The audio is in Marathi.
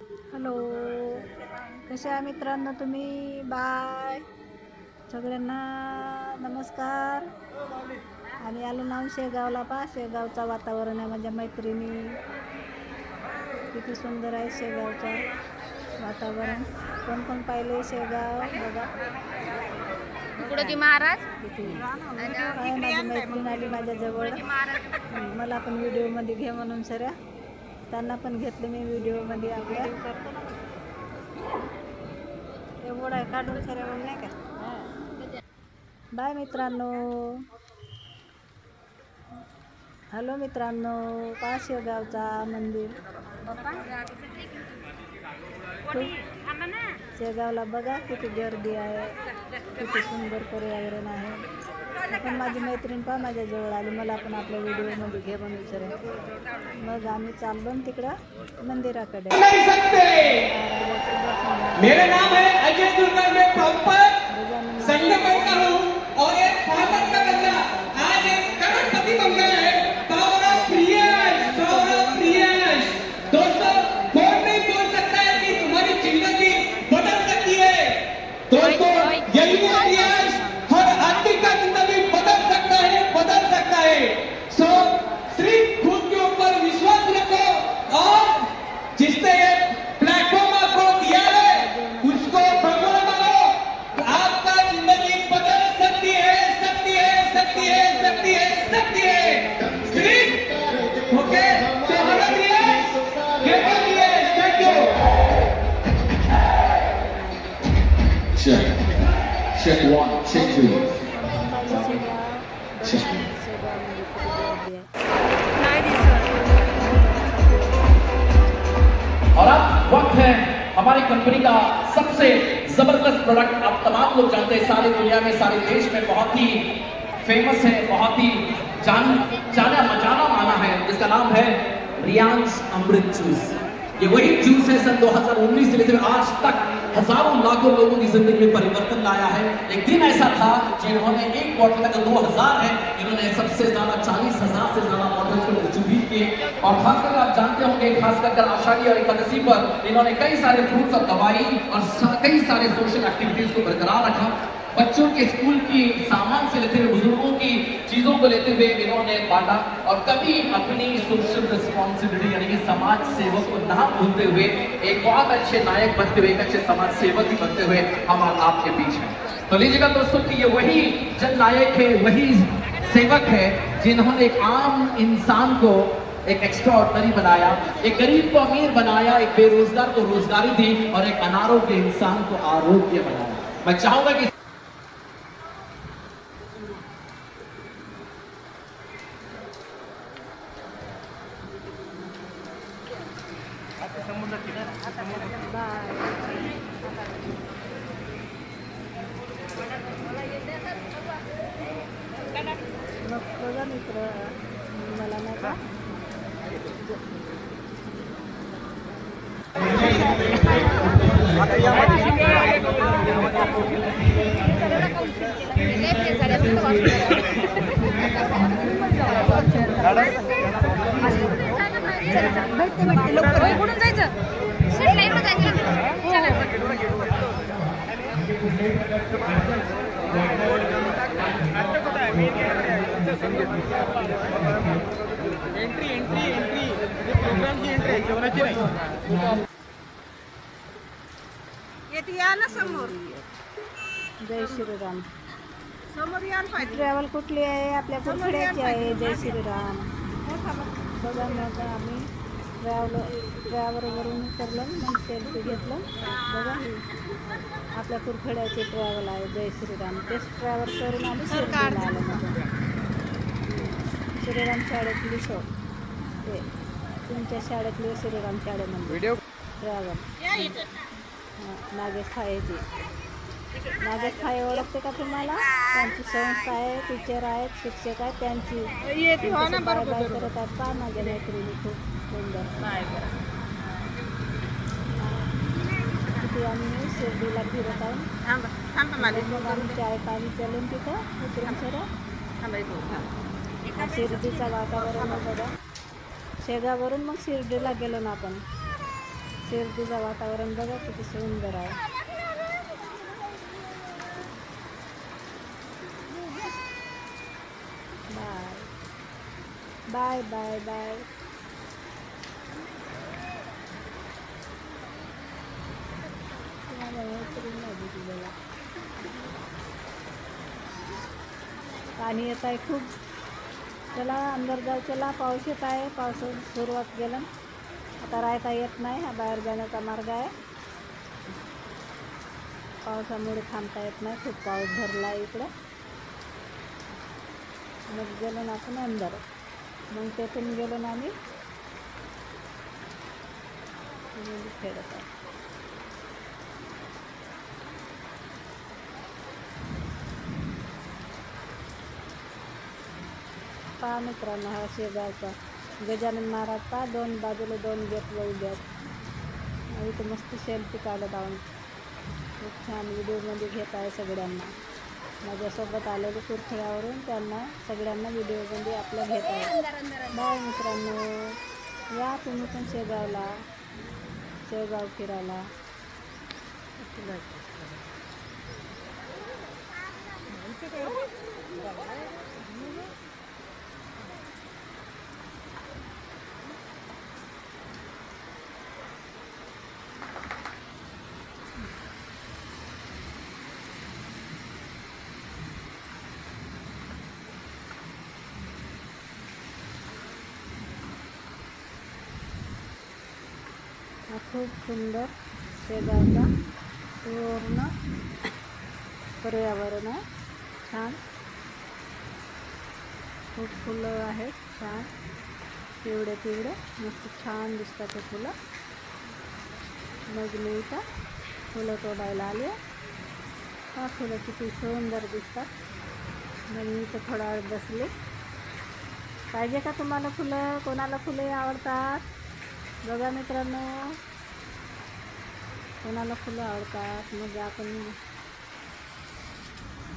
हॅलो, कसे आहे मित्रांनो तुम्ही? बाय सगळ्यांना, नमस्कार. आम्ही आलो नाव शेगावला. शेगावचं वातावरण आहे. माझ्या मैत्रिणी, किती सुंदर आहे शेगावचं वातावरण. कोण कोण पाहिले शेगाव बघा. कुडकी महाराज काय माझी मैत्रीण आली माझ्या जवळ. मला पण व्हिडिओमध्ये घे म्हणून सऱ्या त्यांना पण घेतलं मी व्हिडिओमध्ये. आपल्या एवढं आहे काढून सऱ्या नाही का. बाय मित्रांनो. हॅलो मित्रांनो, शेगावचा मंदिर शेगावला बघा किती गर्दी आहे, किती सुंदर पर्यावरण आहे. पण माझी मैत्रीण माझ्या जवळ आली. मला पण आपल्या व्हिडिओमध्ये घे म्हणून सर. मग आम्ही चाललो तिकडं मंदिराकडे. मेरा नाम है अजय दुर्गा, मैं प्रॉपर संगमर का हूँ और एक फादर का बंदा। आज एक करोड़पति बन गया है। Power of Prius, power of Prius. दोस्तों, कौन नहीं बोल सकता है कि तुम्हारी जिंदगी बदल सकती है। दोस्तों, यही है प्रियस, हर आदमी का जिंदगी बदल सकता है, बदल सकता है। सो सिर्फ खुद के ऊपर विश्वास रखो और जिसने प्लेटफॉर्म आपको दिया है उसको भगवान मानो। आपका जिंदगी बदल सकती है, सकती है, सकती है, सकती है, सकती है। सिर्फ ओके, तो हमें दिए थैंक यू। Check 1, check 2. और अब वक्त है हमारी कंपनी का सबसे जबरदस्त प्रोडक्ट। आप तमाम लोग जानते हैं, सारी दुनिया में, सारे देश में बहुत ही फेमस है, बहुत ही जाना माना है, जिसका नाम है रियांस अमृत जूस। ये वही जूस है सन 2019 से लेकर आज तक हजारों लाखों लोगों की जिंदगी में परिवर्तन लाया है। एक दिन ऐसा था जिन्होंने एक बॉटल का 2000 है, इन्होंने सबसे ज्यादा 40,000 से ज्यादा बॉटल्स को डिस्ट्रीब्यूट किए। और खासकर आप जानते होंगे, खासकर आषाढ़ी और एकादशी पर इन्होंने कई सारे फ्रूट्स और दवाई और कई सारे सोशल एक्टिविटीज को बरकरार रखा। बच्चों के स्कूल की सामान से लेते हुए बुजुर्गों की चीजों को लेते हुए इन्होंने बांटा। और कभी अपनी सोशल रिस्पॉन्सिबिलिटी यानी कि समाज सेवक को ना भूलते हुए एक बहुत अच्छे नायक बनते हुए, एक अच्छे समाज सेवक ही बनते हुए हम आपके बीच हैं। तो लीजिएगा दोस्तों कि ये वही जन नायक है, वही सेवक है जिन्होंने एक आम इंसान को एक एक्स्ट्राऑर्डिनरी बनाया, एक गरीब को अमीर बनाया, एक बेरोजगार को रोजगारी दी और एक अनारोग्य इंसान को आरोग्य बनाया। मैं चाहूंगा कि बघा मित्र, मला नाही का कुठून जायचं? शेटला इकडं जायचं. एंट्री प्रोग्रामची एंट्री जेवणाची नाही। येते या ना समोर. जय श्रीराम. समोर या ना. ट्रॅव्हल कुठली आहे? आपल्या कुठल्याची आहे. जय श्रीराम. बघा मग आम्ही ट्रॅव्हलवरून उतरलो, मग सेल्फी घेतलं. बघा आपल्या कुरखेड्याचे ट्रॅव्हल आहे. जय श्रीराम. तेच ट्रॅव्हल करून आम्ही शिर्डीला आलो. मग श्रीराम शाळेतली शो ते तुमच्या शाळेतली श्रीराम शाळेमध्ये ट्रॅव्हल. नागेश फायेची. नागेश फाये ओळखते का तुम्हाला? त्यांची संस्था आहे, टीचर आहेत, शिक्षक आहेत. त्यांची बाय बाय करत आहेत का माझ्या मैत्रिणी. खूप सुंदर. किती आम्ही शिर्डीला फिरत आहोत. मग आम्ही चाय पाणी चलून तिथं उतरून सर शिर्डीचं वातावरण बघा. शेगाववरून मग शिर्डीला गेलो ना आपण. शिर्डीचं वातावरण बघा किती सुंदर आहे. Bye bye bye bye. पाणी येत आहे खूप. चला अंदर जाऊ. चला पाऊस येत आहे. पावसाची सुरुवात केलं. आता राहता येत नाही. हा बाहेर जाण्याचा मार्ग आहे. पावसामुळे थांबता येत नाही. खूप पाऊस भरला आहे इकडं. मग गेलो ना आपण अंदर. मग तेथून गेलो ना आम्ही खेळत आहे. पहा मित्रांनो, हा शेगावचा गजानन महाराज पहा. 2 बाजूला 2 गेट उभे आहेत. इथं मस्त सेल्फी काढत आहोत. खूप छान व्हिडिओमध्ये घेत आहे सगळ्यांना. माझ्यासोबत आलेले कुरखेड्यावरून त्यांना सगळ्यांना व्हिडिओमध्ये आपलं घेत आहे. बाय मित्रांनो, या तुम्ही पण शेगाव फिरायला. हा खूप सुंदर शेगावचा पूर्ण पर्यावरण आहे. छान. खूप फुलं आहेत छान. पिवळे पिवळे मस्त छान दिसतात ते फुलं. मग मी इथं फुलं तोडायला आले. हा फुलं किती सुंदर दिसतात. मग मी इथं थोडा वेळ बसले. पाहिजे का तुम्हाला फुलं? कोणाला फुले आवडतात? बघा मित्रांनो, कोणाला फुलं आवडतात. मग आपण